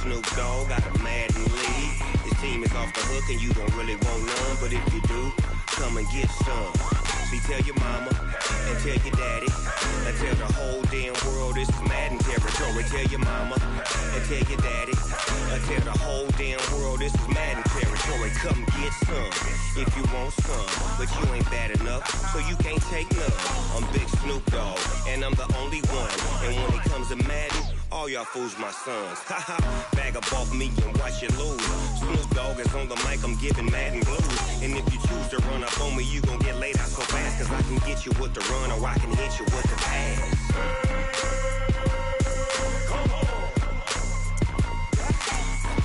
Snoop Dogg got a Madden league. His team is off the hook and you don't really want none, but if you do, come and get some. See, tell your mama and tell your daddy and tell the whole damn world this is Madden territory. Tell your mama and tell your daddy and tell the whole damn world this is Madden territory. Come get some if you want some, but you ain't bad enough, so you can't take none. I'm Big Snoop Dogg and I'm the only one, and when it comes to Madden, all y'all fools my sons. Haha, bag up off me and watch you lose. Snoop Dogg is on the mic, I'm giving Madden blues. And if you choose to run up on me, you gon' get laid out so fast, cause I can get you with the run or I can hit you with the pass. Come on.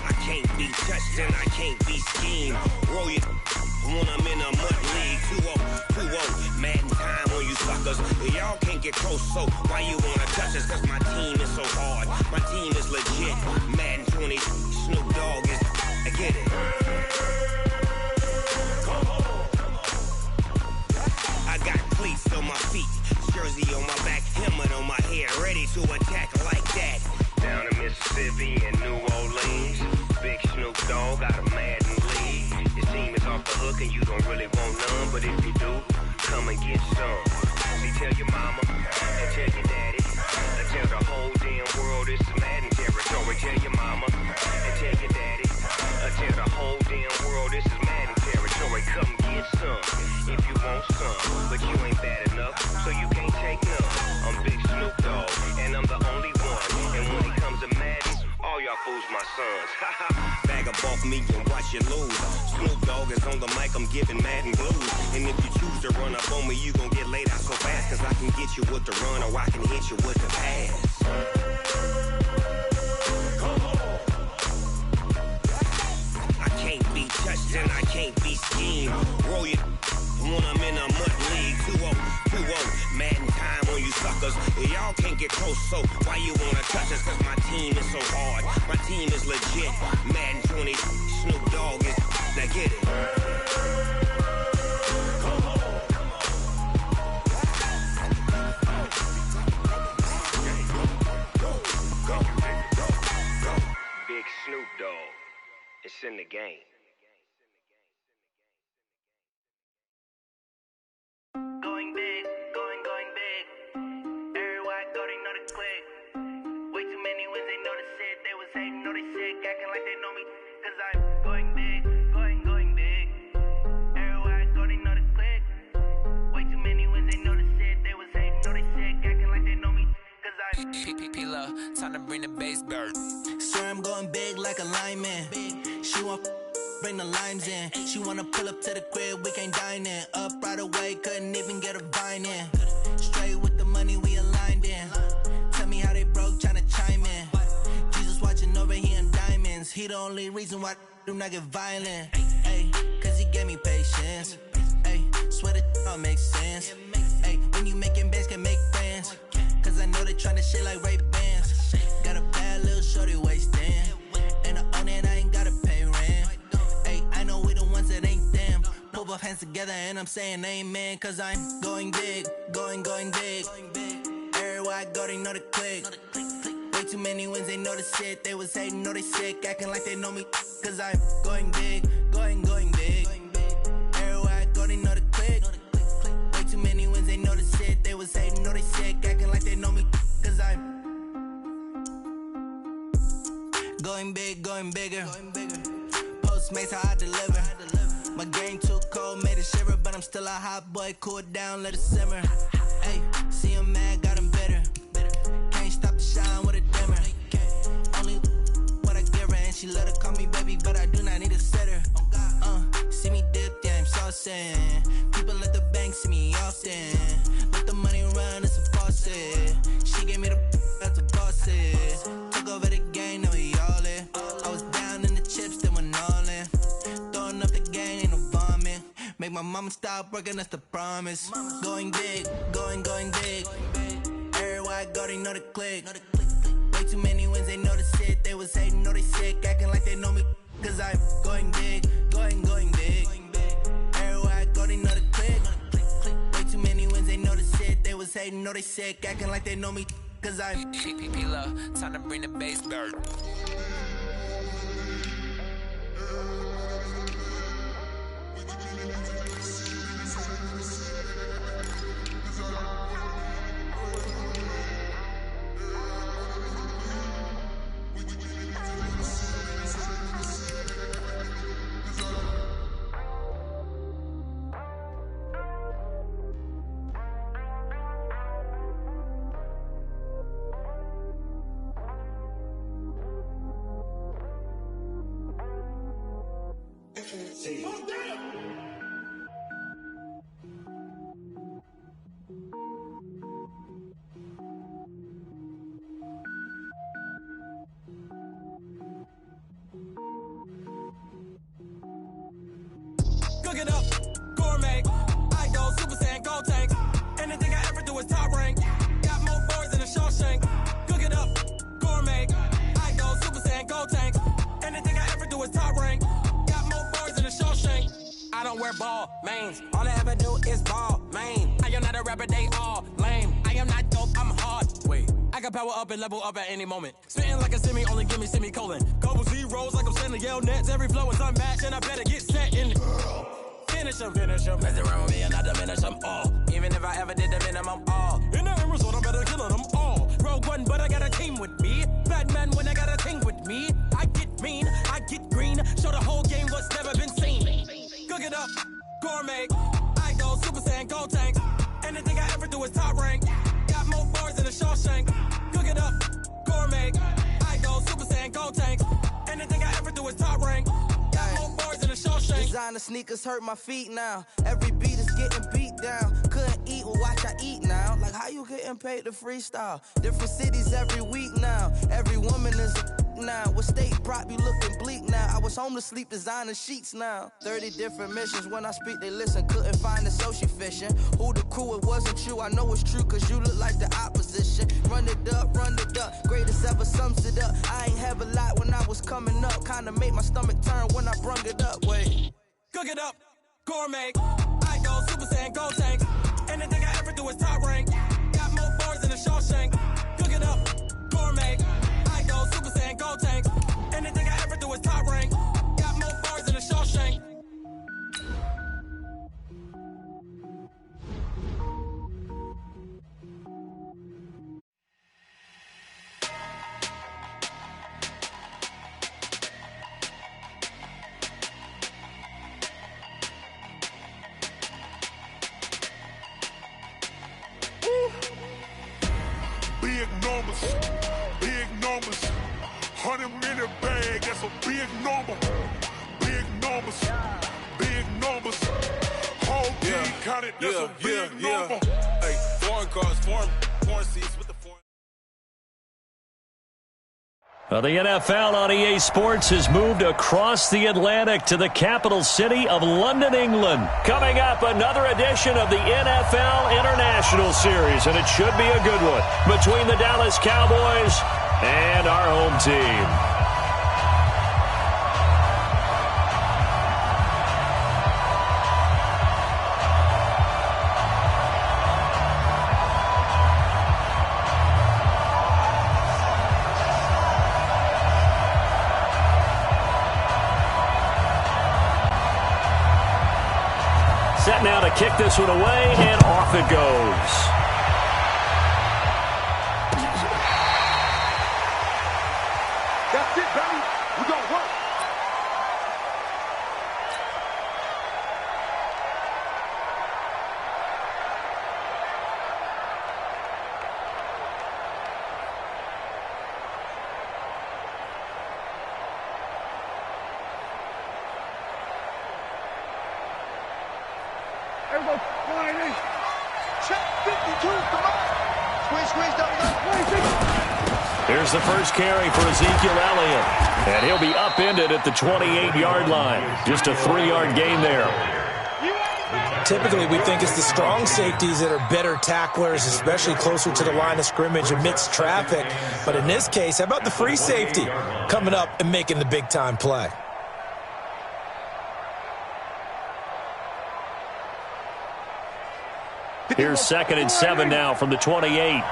I can't be touched and I can't be schemed. Roll you when I'm in a mud league. 2-0, 2-0, Madden time on you suckers. Y'all can't get close, so why you wanna touch us? Cause my team is so hard, my team is legit. Madden 20, Snoop Dogg is, I get it. Come on. I got cleats on my feet, jersey on my back, helmet on my head, ready to attack like that. Down in Mississippi and New Orleans, Big Snoop Dogg got a Madden league. His team is off the hook and you don't really want none, but if you do, come and get some. See, tell your mama and tell your daddy and tell the whole damn world this is Madden territory. Tell your mama and tell your daddy and tell the whole damn world this is Madden territory. Come get some if you want some, but you ain't bad enough, so you can't take none. I'm Big Snoop Dogg and I'm the only one, and when it comes to Madden, all y'all fools my sons. Haha, bag up off me and watch you lose. Snoop Dogg is on the mic, I'm giving Madden blues. And if you choose to run up on me, you gon' get laid out so fast, cause I can get you with the run or I can hit you with the pass. Come on. I can't be touched and I can't be schemed. Roll you when I'm in a mud league. 2-0, 2-0, Madden time on you suckers. Y'all can't get close, so why you wanna touch us? Cause my team is so hard, my team is legit. Madden 20, Snoop Dogg is, now get it. Come on. Go. Big Snoop Dogg, it's in the game. Going big, going big. Everywhere I go, they know the click. Way too many wins, they know the shit. They was hating, know they sick, acting like they know me. Cause I'm going big, going big. Everywhere I go, they know the click. Way too many wins, they know the shit. They was hating, know they sick, acting like they know me. Cause I'm P-P-P-Love, time to bring the bass bird. Swear I'm going big like a lineman. She want bring the limes in. She wanna pull up to the crib, we can't dine in. Up right away, couldn't even get a vine in. Straight with the money we aligned in. Tell me how they broke, tryna chime in. Jesus watching over here in diamonds. He the only reason why I do not get violent. Ay, cause he gave me patience. Ay, swear that all makes sense. Ay, when you making bands, can make friends. Cause I know they tryna shit like Ray-Bans. Got a bad little shorty wasting. And I own it, I ain't gotta pay rent. Ay, I know we the ones that ain't them. Pull both hands together and I'm saying amen. Cause I'm going big, going big. Everywhere I go, they know the click. Way too many wins, they know the shit. They was hating, know they sick, acting like they know me. Cause I'm going big, going big. Everywhere I go, they know the click. Way too many wins, they know the shit. They was hating, know they sick, acting like they know me. Cause I'm going big, going bigger. Postmates how I deliver. My game too cold, made it shiver, but I'm still a hot boy. Cool it down, let it simmer. Hey, see him mad, got him bitter. Can't stop the shine with a dimmer. Only what I give her, and she let her call me baby, but I do not need a sitter. See me dip, yeah, I'm saucing. People at the bank see me often. Let the money run, it's a faucet. She gave me the that's a boss it. Took over the game, now we all in. I was down in the chips, then went all in. Throwing up the game, ain't no vomit. Make my mama stop working, that's the promise. Going big, going big. Everywhere I go, they know the click. Way too many wins, they know the shit. They was hating, know they sick, acting like they know me. Cause I'm going big, going big. Everywhere I go, they know the click. Way too many wins, they know the shit. They was hating, know they sick, acting like they know me. Cause I'm P-P-P-Love, time to bring the bass bird. Cook it up, gourmet. I go Super Saiyan, gold tank. Anything I ever do is top rank. Got more boys than a Shawshank. Cook it up, gourmet. I go Super Saiyan, gold tank. Anything I ever do is top rank. Got more boys than a Shawshank. I don't wear ball mains. All I ever do is ball main. I am not a rapper, they all lame. I am not dope, I'm hard. Wait, I can power up and level up at any moment. Spitting like a semi, only give me semicolon. Couple zeros like I'm sending yell nets. Every flow is unmatched, and I better get set in. Finish them. Mess around with me and I diminish them all. Even if I ever did the minimum, all. In the end result, I'm better killing them all. Rogue One, but I got a team with me. Batman when I got a team with me. I get mean, I get green. Show the whole game what's never been seen. Cook it up, gourmet. I go Super Saiyan, gold tank. Anything I ever do is top rank. Got more bars than a Shawshank. Cook it up, gourmet. I go Super Saiyan, gold tank. Anything I ever do is top rank. Got more bars than a Shawshank. Designer sneakers hurt my feet now. Every beat is getting beat down. Couldn't eat, well watch I eat now. Like how you getting paid to freestyle? Different cities every week now. Every woman is a now. What state prop you looking bleak now? I was home to sleep designing sheets now. 30 different missions. When I speak they listen. Couldn't find it so she fishing. Who the crew, it wasn't you. I know it's true cause you look like the opposition. Run it up. Greatest ever sums it up. I ain't have a lot when I was coming up. Kinda made my stomach turn when I brung it up. Wait. Cook it up, gourmet. I go Super Saiyan, gold tank. Anything I ever do is top rank. Got more bars than a Shawshank. Cook it up, gourmet. I go Super Saiyan, gold tank. Anything I ever do is top rank. Got more bars than a Shawshank. Big numbers, 100-minute bag, that's a big number. Big numbers, whole team counted, that's a big number. Hey, foreign cars, foreign seats with the foreign. Well, the NFL on EA Sports has moved across the Atlantic to the capital city of London, England. Coming up, another edition of the NFL International Series, and it should be a good one between the Dallas Cowboys and our home team. Set now to kick this one away, and off it goes. That's it, baby. We gonna work. Everybody flying in. Check 52, come on. Squeeze down the left. Here's the first carry for Ezekiel Elliott. And he'll be upended at the 28-yard line. Just a 3-yard gain there. Typically, we think it's the strong safeties that are better tacklers, especially closer to the line of scrimmage amidst traffic. But in this case, how about the free safety coming up and making the big-time play? Here's 2nd and 7 now from the 28.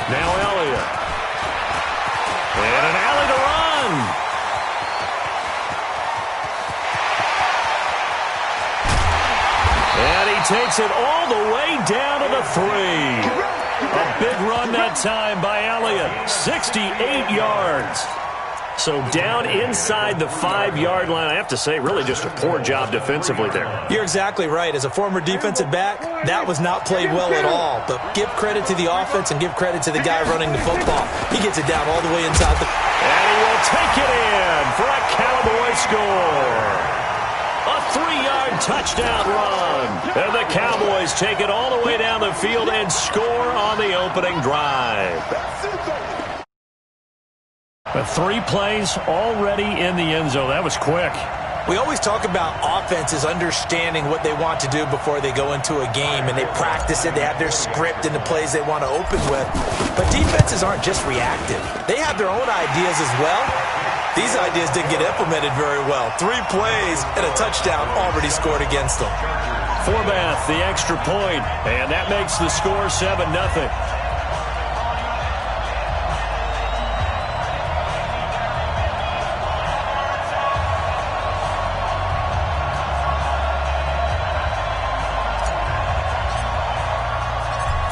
Now Elliott. And an alley to run. And he takes it all the way down to the 3. A big run that time by Elliott. 68 yards. So down inside the 5-yard line. I have to say, really just a poor job defensively there. You're exactly right. As a former defensive back, that was not played well at all. But give credit to the offense and give credit to the guy running the football. He gets it down all the way inside the... And And he will take it in for a Cowboy score. A 3-yard touchdown run. And the Cowboys take it all the way down the field and score on the opening drive. 3 plays already in the end zone. That was quick. We always talk about offenses understanding what they want to do before they go into a game, and they practice it. They have their script and the plays they want to open with. But defenses aren't just reactive. They have their own ideas as well. These ideas didn't get implemented very well. 3 plays and a touchdown already scored against them. Forbath, the extra point, and that makes the score 7-0.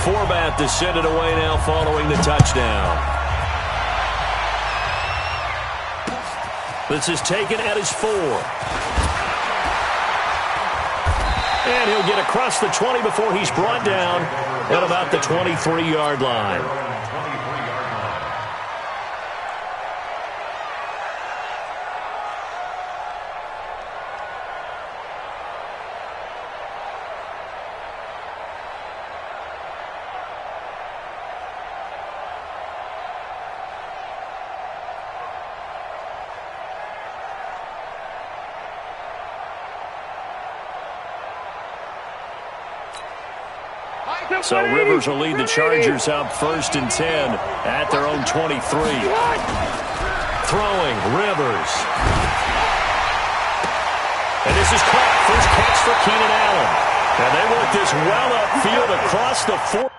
Forbath to send it away now following the touchdown. This is taken at his 4. And he'll get across the 20 before he's brought down at about the 23-yard line. So Rivers will lead the Chargers out 1st and 10 at their own 23. Throwing, Rivers. And this is caught. First catch for Keenan Allen. And they work this well upfield across the 4.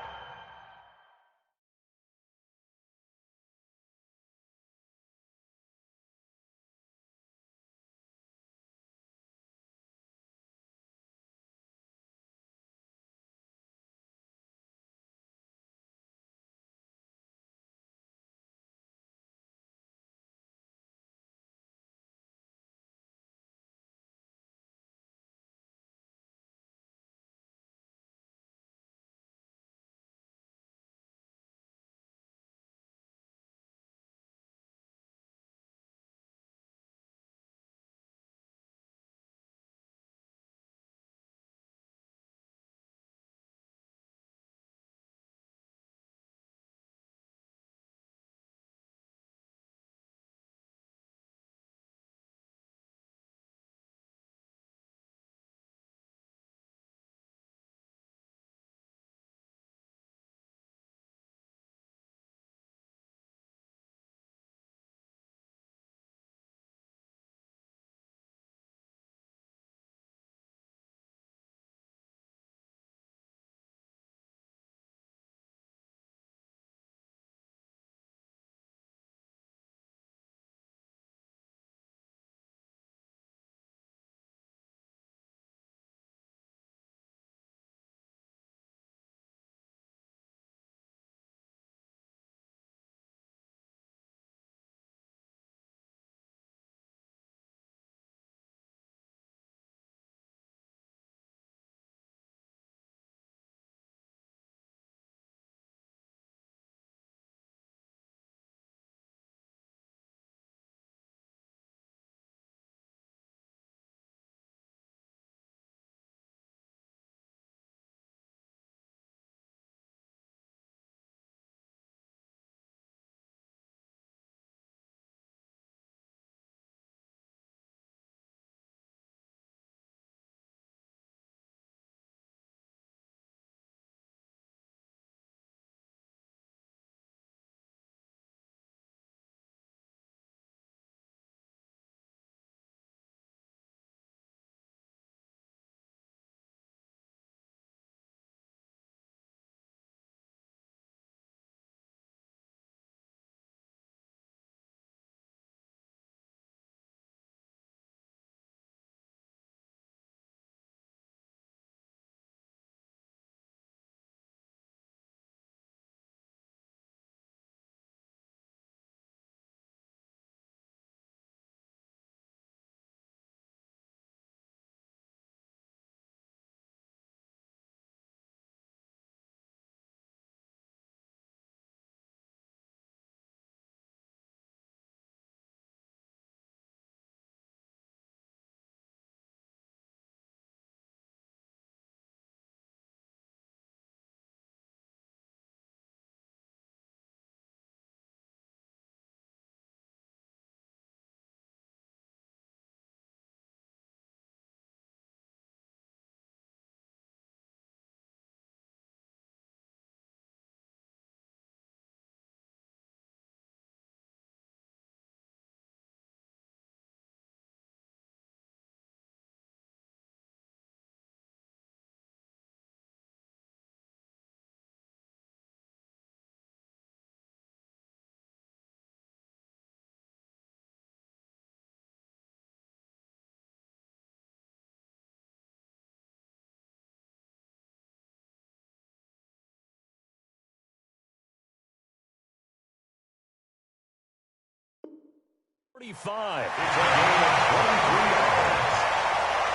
45. It's a gain of 23 yards.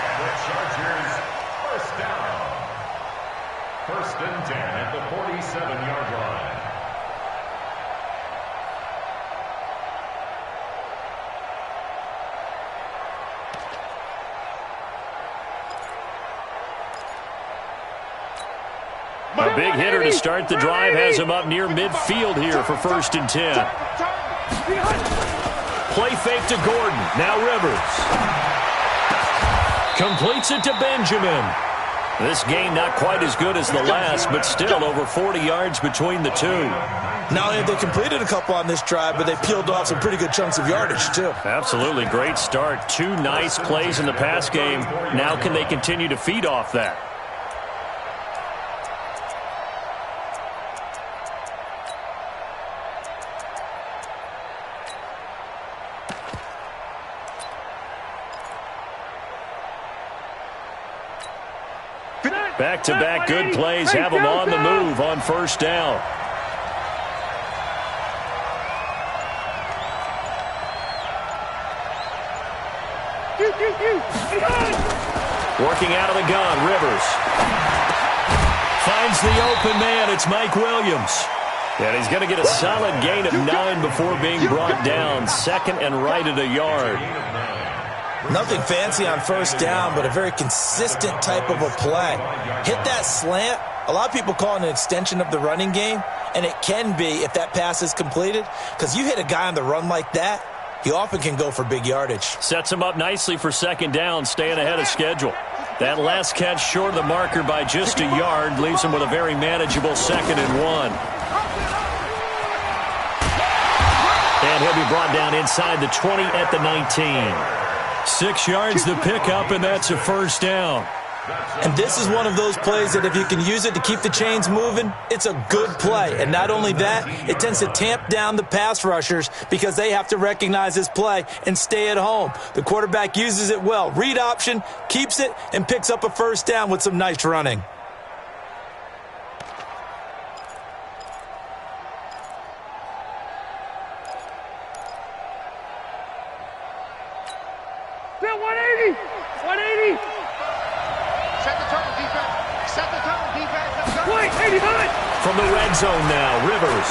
And the Chargers first down. 1st and 10 at the 47-yard line. A big hitter to start the drive has him up near midfield here for 1st and 10. Play fake to Gordon. Now Rivers. Completes it to Benjamin. This game not quite as good as the last, but still over 40 yards between the two. Not only have they completed a couple on this drive, but they peeled off some pretty good chunks of yardage, too. Absolutely great start. 2 nice plays in the pass game. Now can they continue to feed off that? Back-to-back good plays have them on the move on 1st down. Working out of the gun, Rivers. Finds the open man. It's Mike Williams. And he's going to get a solid gain of 9 before being brought down. 2nd and right at a yard. Nothing fancy on 1st down, but a very consistent type of a play. Hit that slant. A lot of people call it an extension of the running game, and it can be if that pass is completed, because you hit a guy on the run like that, he often can go for big yardage. Sets him up nicely for 2nd down, staying ahead of schedule. That last catch short of the marker by just a yard leaves him with a very manageable 2nd and 1. And he'll be brought down inside the 20 at the 19. 6 yards to pick up, and that's a 1st down. And this is one of those plays that if you can use it to keep the chains moving, it's a good play. And not only that, it tends to tamp down the pass rushers because they have to recognize this play and stay at home. The quarterback uses it well. Read option, keeps it, and picks up a 1st down with some nice running. From the red zone now, Rivers.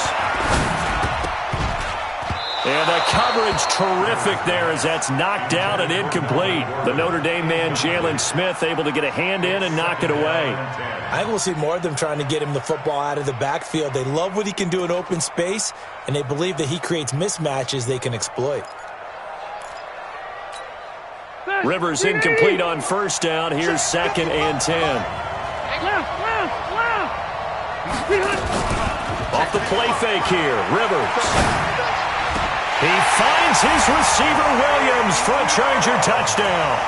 And the coverage terrific there as that's knocked down and incomplete. The Notre Dame man, Jalen Smith, able to get a hand in and knock it away. I think we'll see more of them trying to get him the football out of the backfield. They love what he can do in open space, and they believe that he creates mismatches they can exploit. Rivers incomplete on 1st down. Here's 2nd and 10. Off the play fake here, Rivers. He finds his receiver, Williams, for a Charger touchdown.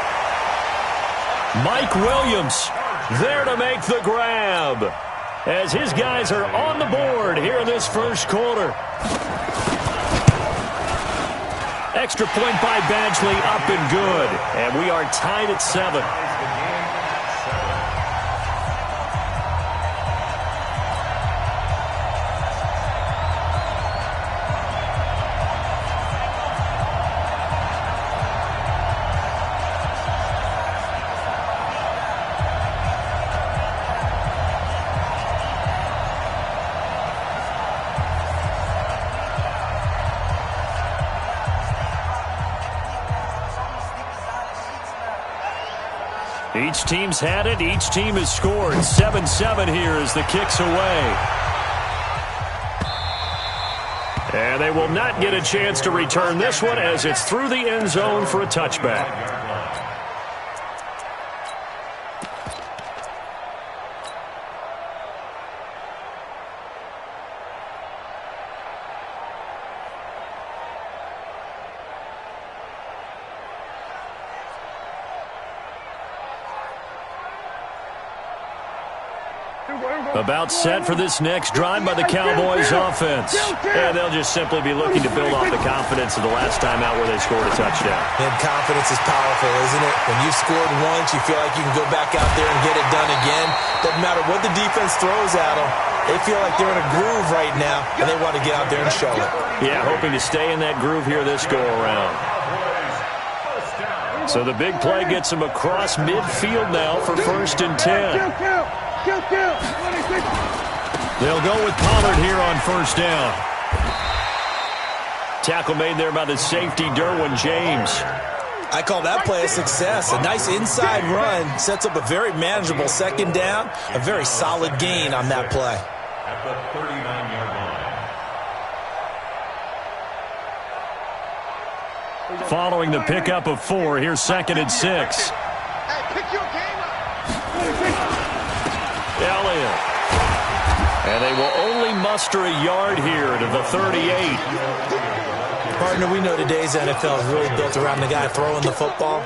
Mike Williams there to make the grab as his guys are on the board here in this 1st quarter. Extra point by Badgley, up and good. And we are tied at 7. Each team's had it. Each team has scored. 7-7 here as the kick's away. And they will not get a chance to return this one as it's through the end zone for a touchback. About set for this next drive by the Cowboys offense. And they'll just simply be looking to build off the confidence of the last time out where they scored a touchdown. And confidence is powerful, isn't it? When you've scored once, you feel like you can go back out there and get it done again. Doesn't matter what the defense throws at them. They feel like they're in a groove right now, and they want to get out there and show it. Yeah, hoping to stay in that groove here this go-around. So the big play gets him across midfield now for 1st and 10. They'll go with Pollard here on 1st down. Tackle made there by the safety, Derwin James. I call that play a success. A nice inside run sets up a very manageable 2nd down. A very solid gain on that play. At the 39-yard line. Following the pickup of 4, here's 2nd and 6. Hey, pick your game up. Elliott. And they will only muster a yard here to the 38. Partner, we know today's NFL is really built around the guy throwing the football.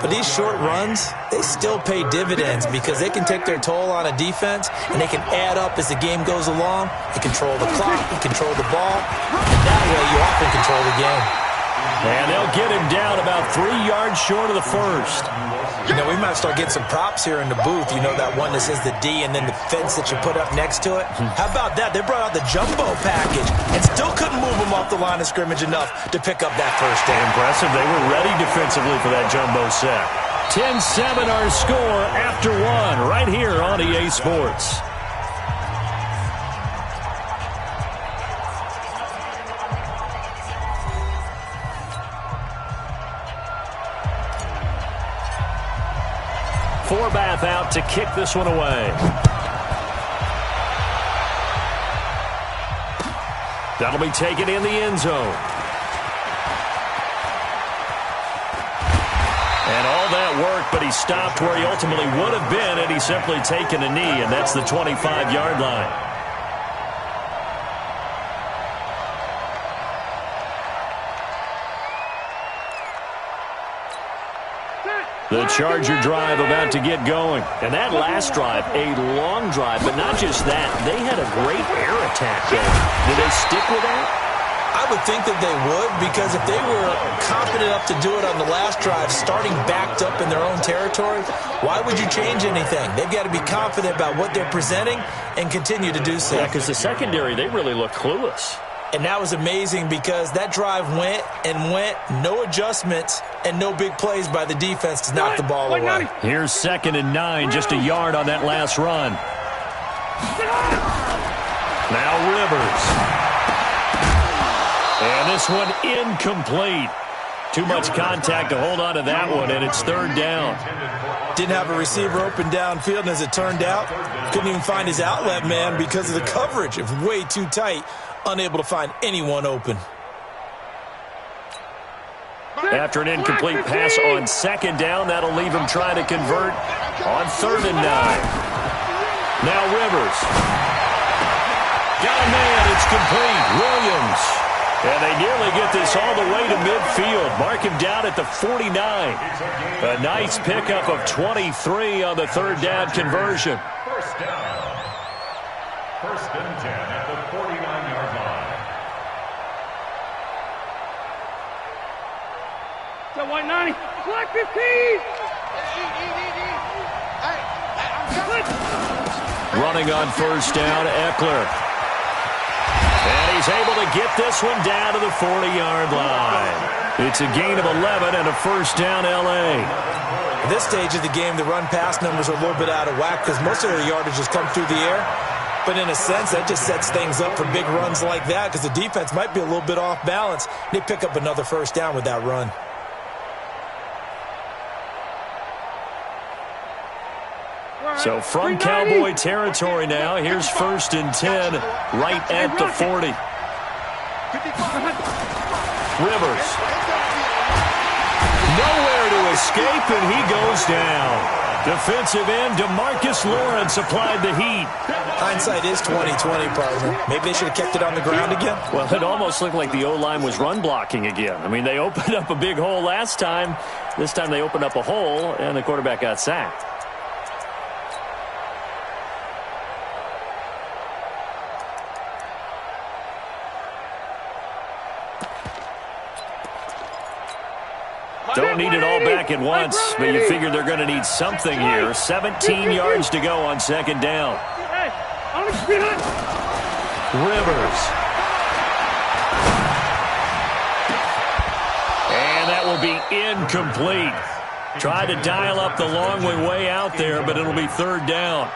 But these short runs, they still pay dividends because they can take their toll on a defense, and they can add up as the game goes along. They control the clock, they control the ball, and that way you often control the game. And they'll get him down about 3 yards short of the 1st. You know, we might start getting some props here in the booth. You know, that one that says the D and then the fence that you put up next to it. How about that? They brought out the jumbo package and still couldn't move them off the line of scrimmage enough to pick up that 1st down. Impressive. They were ready defensively for that jumbo set. 10-7 our score after 1 right here on EA Sports. Forbath out to kick this one away. That'll be taken in the end zone. And all that work, but he stopped where he ultimately would have been had he simply taken a knee, and that's the 25-yard line. The Charger drive about to get going. And that last drive, a long drive, but not just that. They had a great air attack there. Did they stick with that? I would think that they would, because if they were confident enough to do it on the last drive, starting backed up in their own territory, why would you change anything? They've got to be confident about what they're presenting and continue to do so. Yeah, because the secondary, they really look clueless. And that was amazing because that drive went and went, no adjustments, and no big plays by the defense to knock the ball away. Here's 2nd and 9, just a yard on that last run. Now Rivers. And this one incomplete. Too much contact to hold on to that one, and it's 3rd down. Didn't have a receiver open downfield, and as it turned out, couldn't even find his outlet man because of the coverage. It was way too tight. Unable to find anyone open. After an incomplete pass on 2nd down, that'll leave him trying to convert on 3rd and 9. Now Rivers. Got a man, it's complete. Williams. And they nearly get this all the way to midfield. Mark him down at the 49. A nice pickup of 23 on the 3rd down conversion. 1st down. 1st and 10 at the 49-yard line. So white 90. Black 15. Running on 1st down, Eckler. And he's able to get this one down to the 40-yard line. It's a gain of 11 and a 1st down, L.A. At this stage of the game, the run-pass numbers are a little bit out of whack because most of their yardage has come through the air. But in a sense, that just sets things up for big runs like that because the defense might be a little bit off balance. They pick up another 1st down with that run. So from Cowboy territory now, here's 1st and 10 right at the 40. Rivers. Nowhere to escape, and he goes down. Defensive end DeMarcus Lawrence applied the heat. Hindsight is 20/20, partner. Maybe they should have kept it on the ground again. Well, it almost looked like the O-line was run blocking again. I mean, they opened up a big hole last time. This time they opened up a hole, and the quarterback got sacked. Don't need it all back at once, but you figure they're going to need something here. 17 yards to go on second down. Rivers. And that will be incomplete. Tried to dial up the long way out there, but it'll be third down.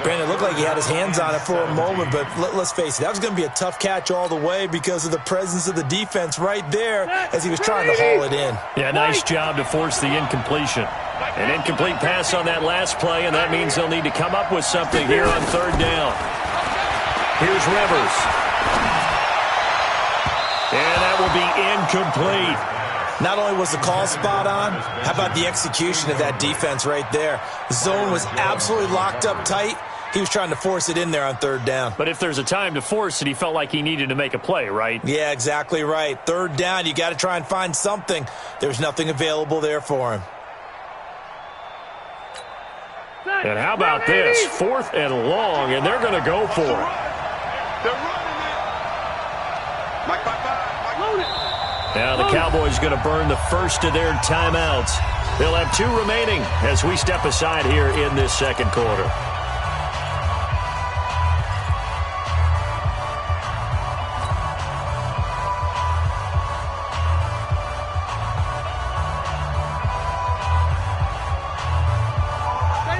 Brandon, it looked like he had his hands on it for a moment, but let's face it, that was going to be a tough catch all the way because of the presence of the defense right there as he was trying to haul it in. Yeah, nice job to force the incompletion. An incomplete pass on that last play, and that means they'll need to come up with something here on third down. Here's Rivers. And that will be incomplete. Not only was the call spot on, how about the execution of that defense right there? The zone was absolutely locked up tight. He was trying to force it in there on third down. But if there's a time to force it, he felt like he needed to make a play, right? Yeah, exactly right. Third down, you got to try and find something. There's nothing available there for him. And how about this? 4th and long, and they're going to go for it. They're running it. Mike, Now the Cowboys going to burn the first of their timeouts. They'll have 2 remaining as we step aside here in this second quarter.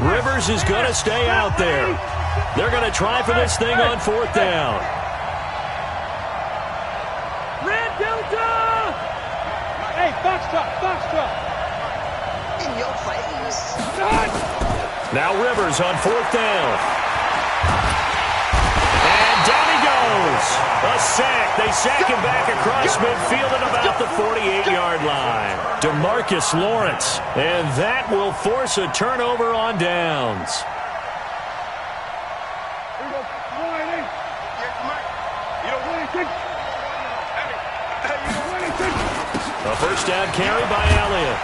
Rivers is going to stay out there. They're going to try for this thing on 4th down. Red Delta! Hey, Foxtrot. In your face. Now Rivers on 4th down. And down he goes. A sack. They sack him back across midfield at about the 48-yard line. DeMarcus Lawrence. And that will force a turnover on downs. A first down carry by Elliott.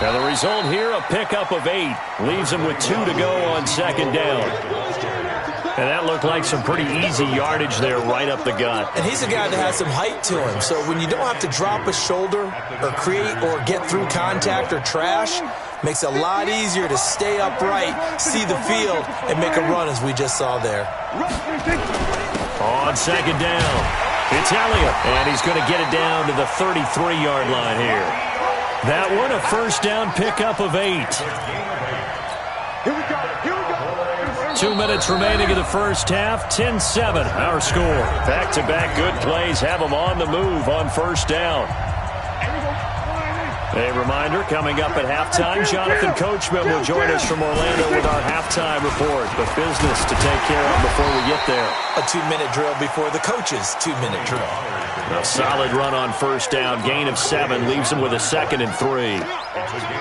Now the result here, a pickup of 8. Leaves him with 2 to go on second down. And that looked like some pretty easy yardage there right up the gut. And he's a guy that has some height to him. So when you don't have to drop a shoulder or create or get through contact or trash, makes it a lot easier to stay upright, see the field, and make a run as we just saw there. On second down, it's Elliott. And he's going to get it down to the 33-yard line here. That one, a first down pickup of 8. 2 minutes remaining in the first half. 10-7, our score. Back-to-back good plays have them on the move on first down. A reminder, coming up at halftime, Jonathan Coachman will join us from Orlando with our halftime report. But business to take care of before we get there. A 2-minute drill before the coach's 2-minute drill. A solid run on first down. Gain of 7 leaves him with a 2nd and 3.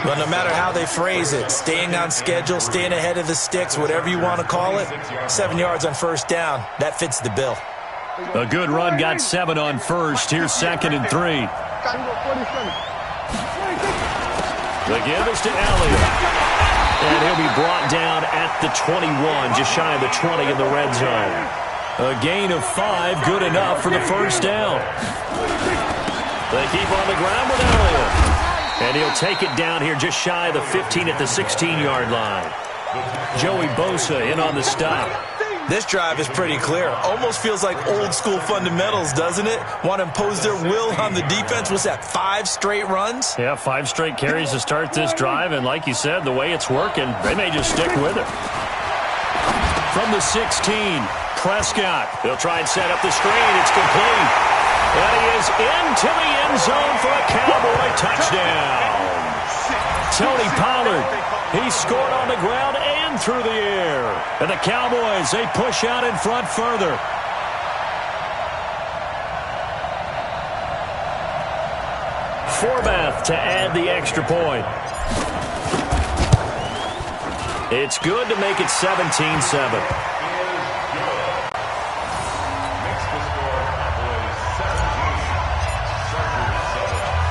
Well, no matter how they phrase it, staying on schedule, staying ahead of the sticks, whatever you want to call it, 7 yards on first down, that fits the bill. A good run got 7 on first. Here's 2nd and 3. The give is to Elliott. And he'll be brought down at the 21, just shy of the 20 in the red zone. A gain of 5, good enough for the first down. They keep on the ground with Elliott. And he'll take it down here just shy of the 15 at the 16-yard line. Joey Bosa in on the stop. This drive is pretty clear. Almost feels like old-school fundamentals, doesn't it? Want to impose their will on the defense. Was that 5 straight runs? Yeah, 5 straight carries to start this drive. And like you said, the way it's working, they may just stick with it. From the 16, Prescott. He'll try and set up the screen. It's complete. And he is into the end zone for a Cowboy touchdown. Tony Pollard, he scored on the ground and through the air. And the Cowboys, they push out in front further. Forbath to add the extra point. It's good to make it 17-7.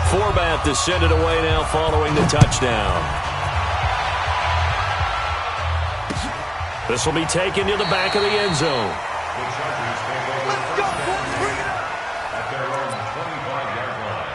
Forbath to send it away now following the touchdown. This will be taken to the back of the end zone. Let's go, boys. Bring it up. At their own 25-yard line.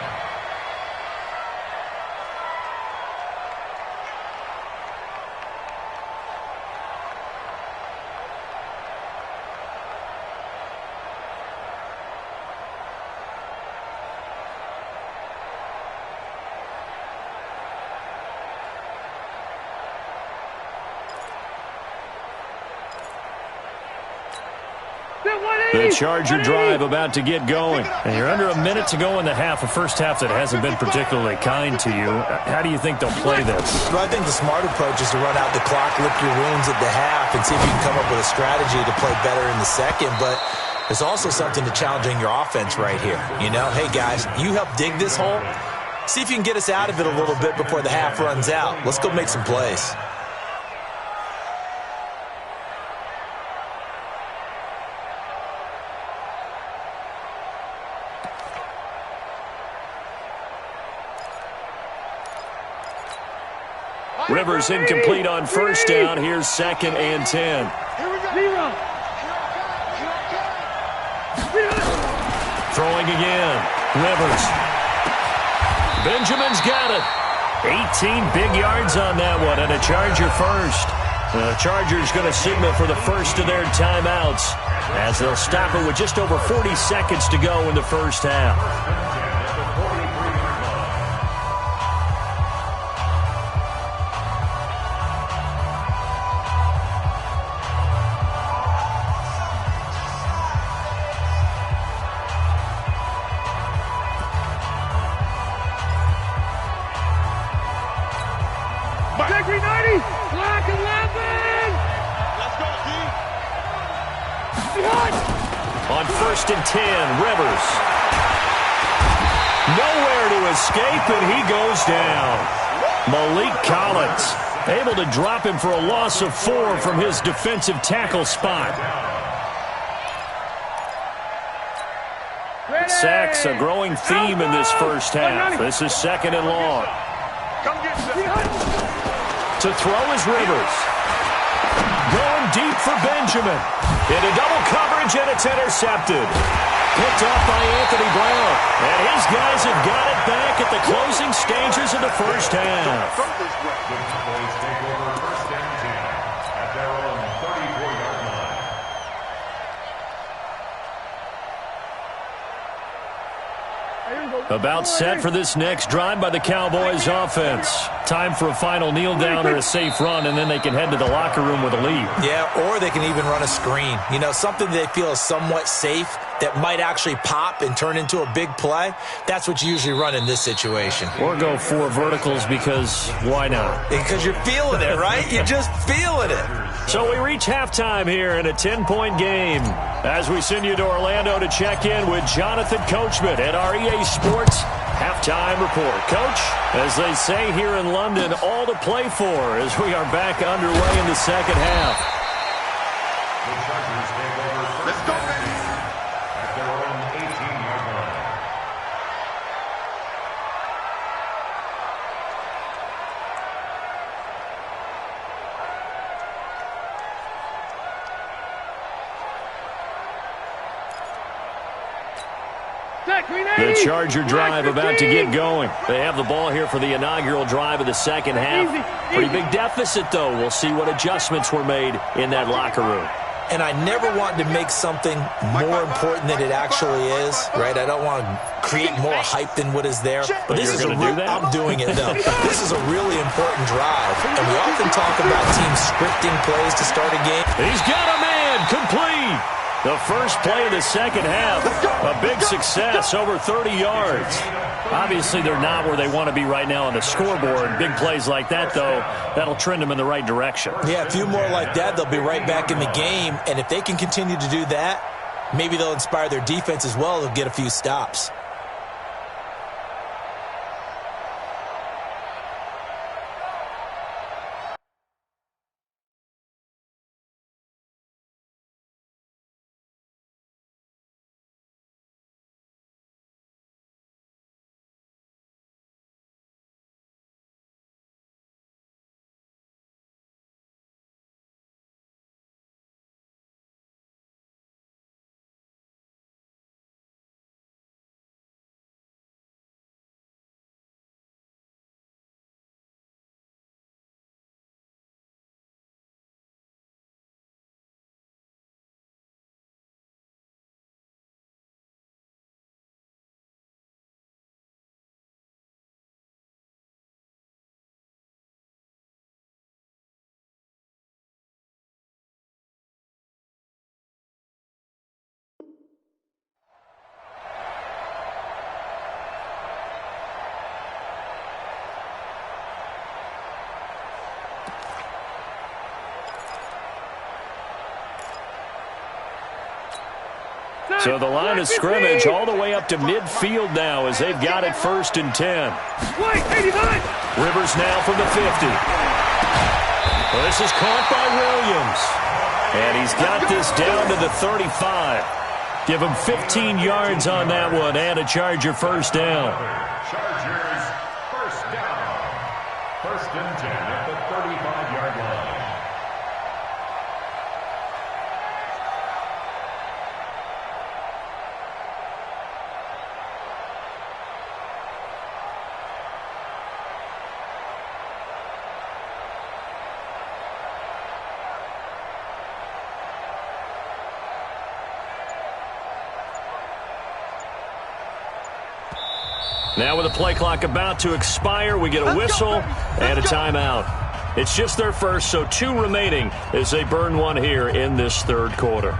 The Charger drive about to get going. And you're under a minute to go in the half, a first half that hasn't been particularly kind to you. How do you think they'll play this? Well, I think the smart approach is to run out the clock, lick your wounds at the half, and see if you can come up with a strategy to play better in the second. But there's also something to challenging your offense right here. You know, hey, guys, you help dig this hole. See if you can get us out of it a little bit before the half runs out. Let's go make some plays. Rivers incomplete on first down. Here's 2nd and 10. Throwing again. Rivers. Benjamin's got it. 18 big yards on that one, and a Charger first. The Chargers going to signal for the first of their timeouts as they'll stop it with just over 40 seconds to go in the first half. On 1st and 10, Rivers. Nowhere to escape, and he goes down. Malik Collins able to drop him for a loss of 4 from his defensive tackle spot. Sacks a growing theme in this first half. This is 2nd and long. To throw is Rivers. Going deep for Benjamin. Into double coverage, and it's intercepted. Picked off by Anthony Brown. And his guys have got it back at the closing stages of the first half. The Cowboys take over 1st and 10 at their own 34-yard line. About set for this next drive by the Cowboys offense. Time for a final kneel down or a safe run, and then they can head to the locker room with a lead. Yeah, or they can even run a screen. You know, something they feel is somewhat safe that might actually pop and turn into a big play. That's what you usually run in this situation. Or go 4 verticals because why not? Because you're feeling it, right? You're just feeling it. So we reach halftime here in a 10-point game as we send you to Orlando to check in with Jonathan Coachman at our EA Sports Halftime Report. Coach, as they say here in London, all to play for as we are back underway in the second half. The Chargers take over 1st and 10 at their own 18-yard line. The Charger drive about to get going. They have the ball here for the inaugural drive of the second half. Pretty big deficit, though. We'll see what adjustments were made in that locker room. And I never want to make something more important than it actually is, right? I don't want to create more hype than what is there. But this you're is going to do that? I'm doing it, though. This is a really important drive. And we often talk about teams scripting plays to start a game. He's got a man complete. The first play of the second half, a big success, over 30 yards. Obviously, they're not where they want to be right now on the scoreboard. Big plays like that, though, that'll trend them in the right direction. Yeah, a few more like that, they'll be right back in the game. And if they can continue to do that, maybe they'll inspire their defense as well. They'll get a few stops. So the line of scrimmage all the way up to midfield now as they've got it 1st and 10. Rivers now from the 50. Well, this is caught by Williams. And he's got this down to the 35. Give him 15 yards on that one and a Charger first down. Chargers first down. 1st and 10 at the 35-yard line. Now with the play clock about to expire, we get a whistle and a timeout. It's just their first, so 2 remaining as they burn one here in this 3rd quarter.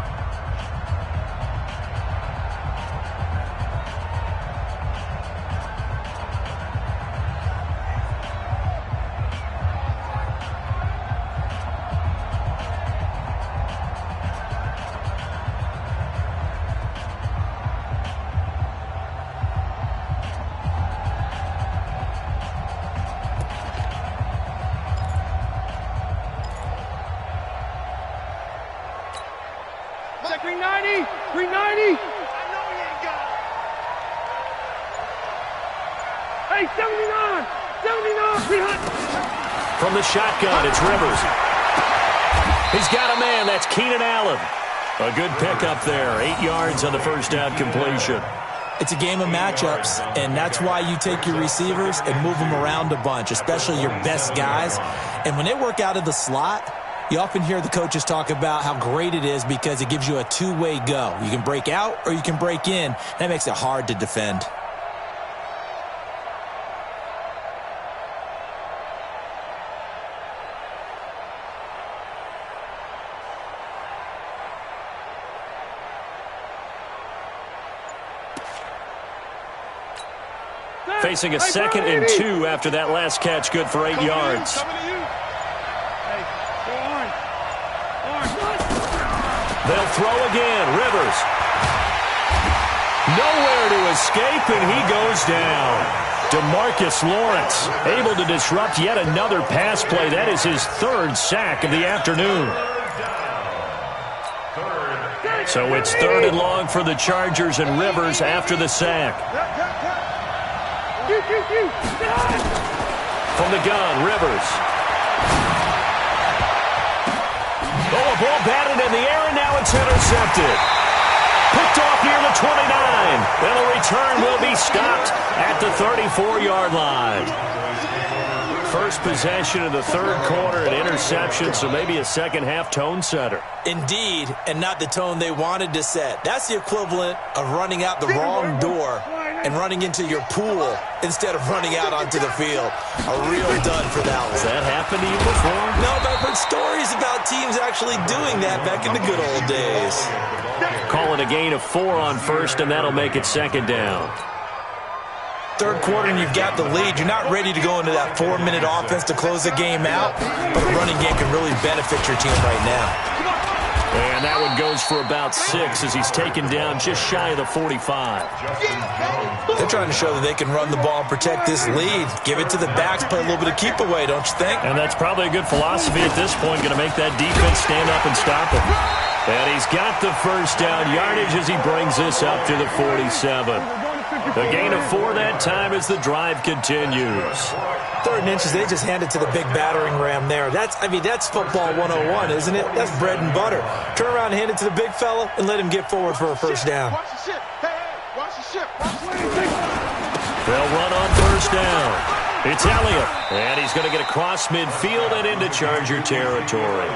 From the shotgun, it's Rivers. He's got a man. That's Keenan Allen. A good pickup there. 8 yards on the first down completion. It's a game of matchups, and that's why you take your receivers and move them around a bunch, especially your best guys. And when they work out of the slot, you often hear the coaches talk about how great it is because it gives you a two-way go. You can break out or you can break in. That makes it hard to defend. Facing a 2nd and 2 after that last catch, good for 8 yards. They'll throw again. Rivers. Nowhere to escape, and he goes down. DeMarcus Lawrence able to disrupt yet another pass play. That is his 3rd sack of the afternoon. So it's 3rd and long for the Chargers, and Rivers after the sack. From the gun, Rivers. Oh, a ball batted in the air, and now it's intercepted. Picked off near the 29. And the return will be stopped at the 34-yard line. First possession of the 3rd quarter, an interception, so maybe a second-half tone setter. Indeed, and not the tone they wanted to set. That's the equivalent of running out the wrong door and running into your pool instead of running out onto the field. A real dud for that one. Has that happened to you before? No, but I've heard stories about teams actually doing that back in the good old days. Call it a gain of 4 on first, and that'll make it 2nd down. 3rd quarter and you've got the lead. You're not ready to go into that 4-minute offense to close the game out, but a running game can really benefit your team right now. And that one goes for about 6 as he's taken down just shy of the 45. They're trying to show that they can run the ball and protect this lead. Give it to the backs, play a little bit of keep away, don't you think? And that's probably a good philosophy at this point, going to make that defense stand up and stop him. And he's got the first down yardage as he brings this up to the 47. A gain of 4 that time as the drive continues. 3rd and inches, they just hand it to the big battering ram there. That's football 101, isn't it? That's bread and butter. Turn around and hand it to the big fella and let him get forward for a first down. They'll run on first down. It's Elliott, and he's going to get across midfield and into Charger territory.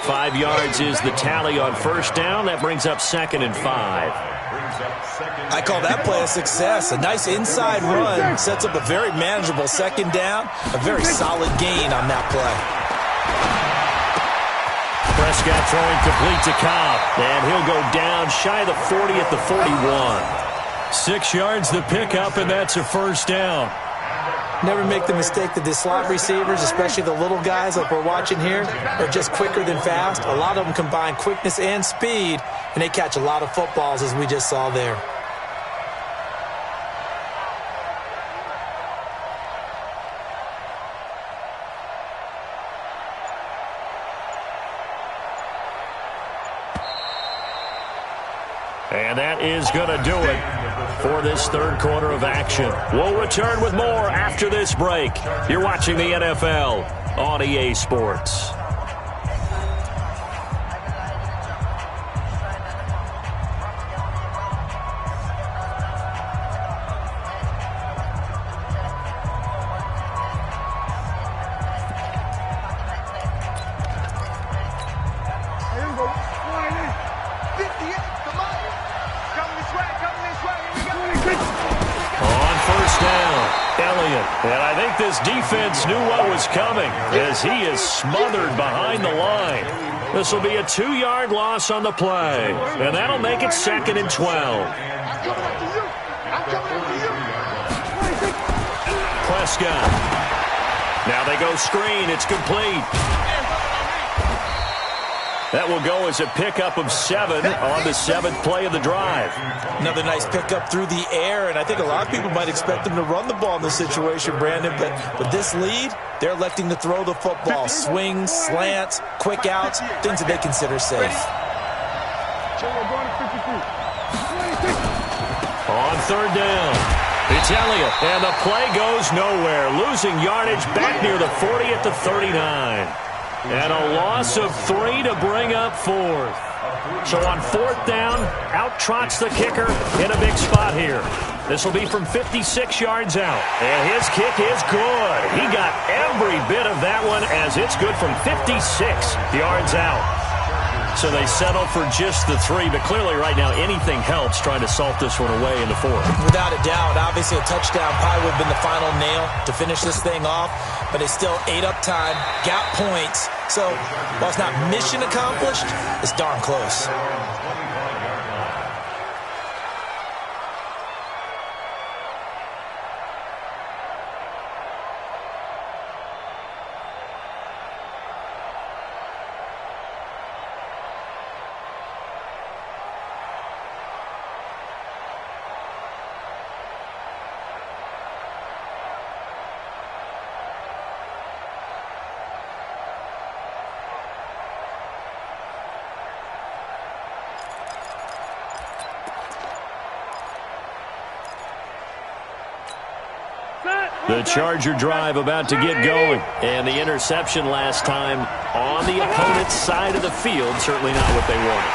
5 yards is the tally on first down. That brings up 2nd and 5. I call that play a success. A nice inside run sets up a very manageable 2nd down. A very solid gain on that play. Prescott throwing complete to Cobb, and he'll go down shy of the 40 at the 41. 6 yards the pickup, and that's a first down. Never make the mistake that the slot receivers, especially the little guys like we're watching here, are just quicker than fast. A lot of them combine quickness and speed, and they catch a lot of footballs, as we just saw there. And that is going to do it for this third quarter of action. We'll return with more after this break. You're watching the NFL on EA Sports. And I think this defense knew what was coming as he is smothered behind the line. This will be a 2-yard loss on the play, and that'll make it 2nd and 12. Prescott. Now they go screen. It's complete. That will go as a pickup of 7 on the 7th play of the drive. Another nice pickup through the air, and I think a lot of people might expect them to run the ball in this situation, Brandon, but with this lead, they're electing to throw the football. Swings, slants, quick outs, things that they consider safe. On 3rd down, it's Elliott, and the play goes nowhere, losing yardage back near the 40 at the 39. And a loss of 3 to bring up 4th. So on 4th down, out trots the kicker in a big spot here. This will be from 56 yards out. And his kick is good. He got every bit of that one as it's good from 56 yards out. So they settle for just the 3, but clearly right now anything helps trying to salt this one away in the 4th. Without a doubt, obviously a touchdown probably would have been the final nail to finish this thing off, but they still ate up time, got points. So while it's not mission accomplished, it's darn close. The Charger drive about to get going. And the interception last time on the opponent's side of the field, certainly not what they wanted.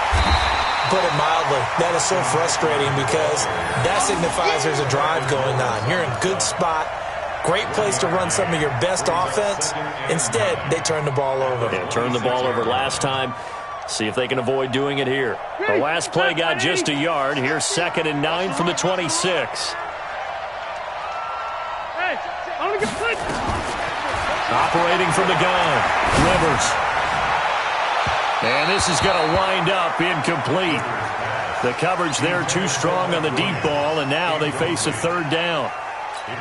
Put it mildly, that is so frustrating because that signifies there's a drive going on. You're in a good spot, great place to run some of your best offense. Instead, they turn the ball over. They turned the ball over last time. See if they can avoid doing it here. The last play got just a yard. Here's 2nd and 9 from the 26. Operating from the gun, Rivers. And this is going to wind up incomplete. The coverage there too strong on the deep ball, and now they face a 3rd down.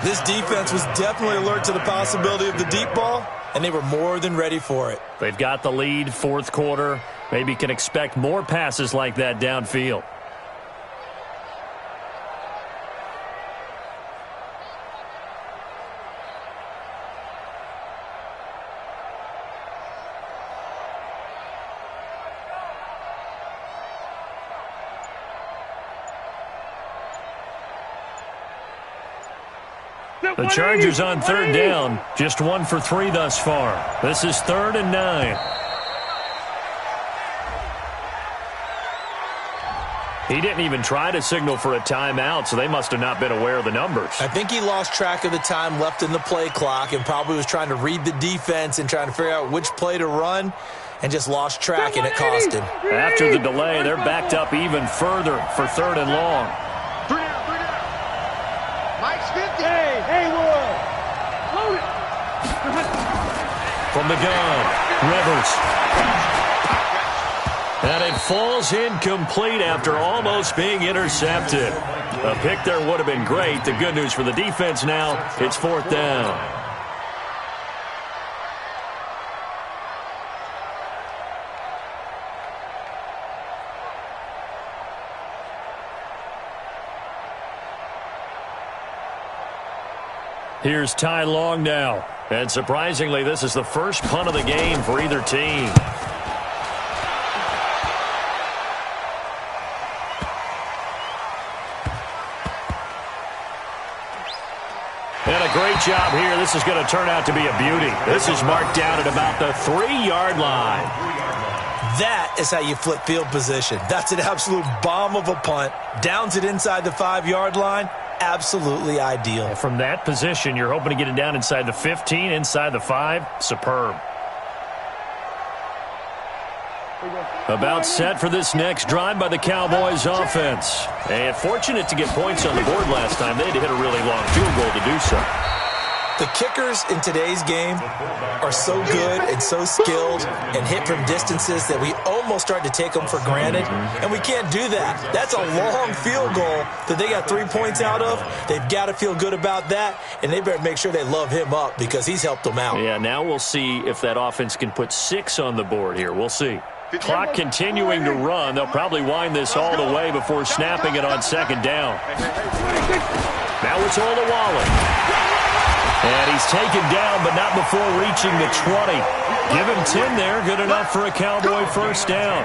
This defense was definitely alert to the possibility of the deep ball, and they were more than ready for it. They've got the lead, 4th quarter. Maybe can expect more passes like that downfield. The Chargers on 3rd down, just 1 for 3 thus far. This is 3rd and 9. He didn't even try to signal for a timeout, so they must have not been aware of the numbers. I think he lost track of the time left in the play clock and probably was trying to read the defense and trying to figure out which play to run and just lost track, and it cost him. After the delay, they're backed up even further for 3rd and long. Mike's 50. Hey, Haywood. Load it. From the gun, Rivers. And it falls incomplete after almost being intercepted. A pick there would have been great. The good news for the defense now, it's 4th down. Here's Ty Long now. And surprisingly, this is the first punt of the game for either team. And a great job here. This is going to turn out to be a beauty. This is marked down at about the 3-yard line. That is how you flip field position. That's an absolute bomb of a punt. Downs it inside the 5-yard line. Absolutely ideal. And from that position, you're hoping to get it down inside the 15, inside the 5. Superb. About set for this next drive by the Cowboys offense. And fortunate to get points on the board last time. They had to hit a really long field goal to do so. The kickers in today's game are so good and so skilled and hit from distances that we almost start to take them for granted, and we can't do that. That's a long field goal that they got 3 points out of. They've got to feel good about that, and they better make sure they love him up because he's helped them out. Yeah, now we'll see if that offense can put 6 on the board here. We'll see. Clock continuing to run. They'll probably wind this all the way before snapping it on 2nd down. Now it's all to Waller. And he's taken down, but not before reaching the 20. Give him 10 there. Good enough for a Cowboy first down.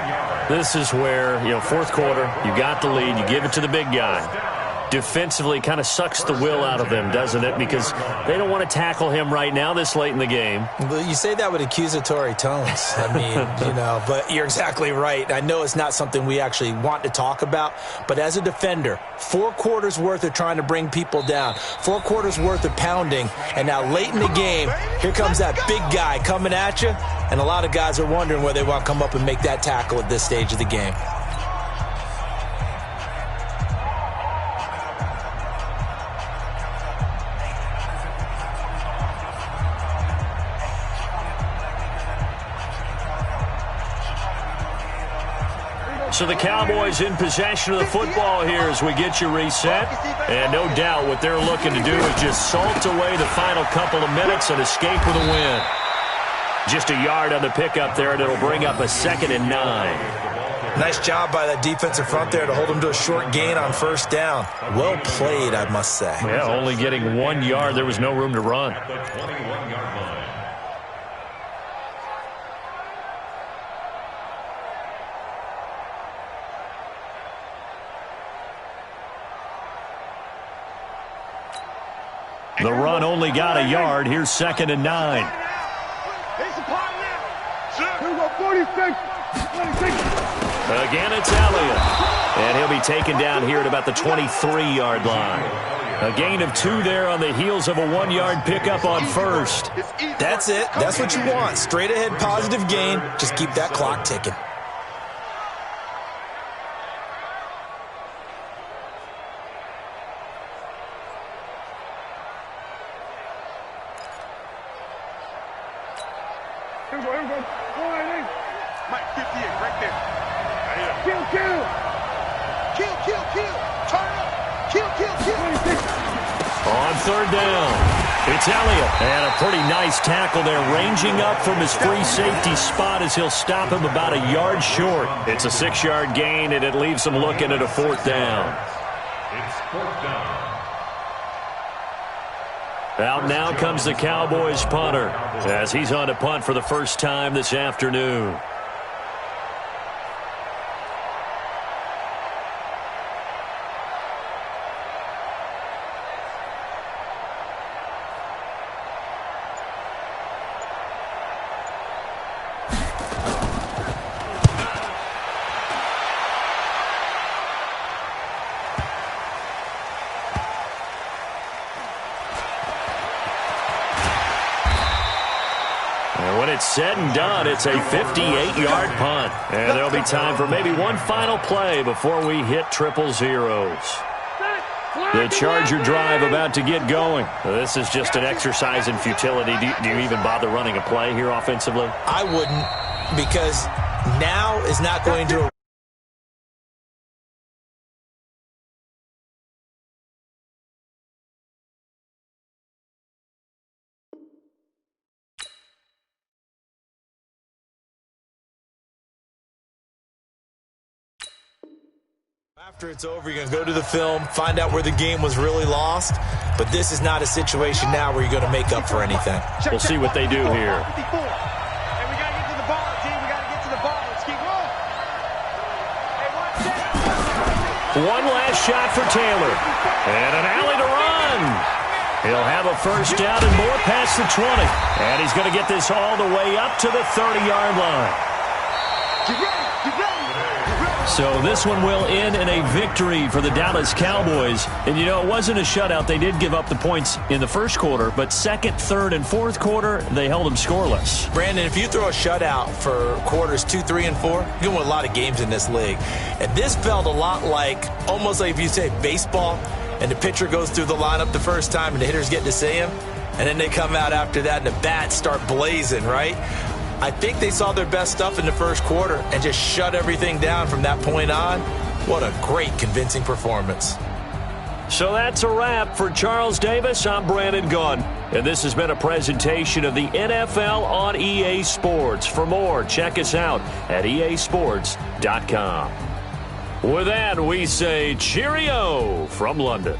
This is where, 4th quarter, you got the lead. You give it to the big guy. Defensively kind of sucks the will out of them, doesn't it? Because they don't want to tackle him right now this late in the game. Well, you say that with accusatory tones. I mean, but you're exactly right. I know it's not something we actually want to talk about, but as a defender, 4 quarters worth of trying to bring people down, 4 quarters worth of pounding, and now late in the game, here comes that big guy coming at you, and a lot of guys are wondering where they want to come up and make that tackle at this stage of the game. So the Cowboys in possession of the football here as we get you reset. And no doubt what they're looking to do is just salt away the final couple of minutes and escape with a win. Just a yard on the pickup there, and it'll bring up a 2nd and 9. Nice job by that defensive front there to hold them to a short gain on 1st down. Well played, I must say. Yeah, only getting 1 yard. There was no room to run. The run only got a yard. Here's 2nd and 9. Again, it's Elliott. And he'll be taken down here at about the 23-yard line. A gain of 2 there on the heels of a 1-yard pickup on 1st. That's it. That's what you want. Straight ahead positive gain. Just keep that clock ticking. On 3rd down, it's Elliott. And a pretty nice tackle there, ranging up from his free safety spot as he'll stop him about a yard short. It's a 6-yard gain, and it leaves him looking at a 4th down. It's 4th down. Out now comes the Cowboys punter as he's on to punt for the first time this afternoon. When it's said and done, it's a 58-yard punt. And there'll be time for maybe one final play before we hit 000. The Charger drive about to get going. This is just an exercise in futility. Do you even bother running a play here offensively? I wouldn't, because now is not going to... After it's over, you're going to go to the film, find out where the game was really lost. But this is not a situation now where you're going to make up for anything. We'll see what they do here. And we got to get to the ball, team. We got to get to the ball. Let's keep rolling. One last shot for Taylor. And an alley to run. He'll have a first down and more past the 20. And he's going to get this all the way up to the 30-yard line. Get ready. Get ready. So this one will end in a victory for the Dallas Cowboys. And, you know, it wasn't a shutout. They did give up the points in the first quarter, but second, third, and fourth quarter, they held them scoreless. Brandon, if you throw a shutout for quarters 2, 3, and 4, you're going to win a lot of games in this league. And this felt a lot like, almost like if you say baseball, and the pitcher goes through the lineup the first time, and the hitters get to see him, and then they come out after that, and the bats start blazing, right? I think they saw their best stuff in the first quarter and just shut everything down from that point on. What a great, convincing performance. So that's a wrap for Charles Davis. I'm Brandon Gunn, and this has been a presentation of the NFL on EA Sports. For more, check us out at easports.com. With that, we say cheerio from London.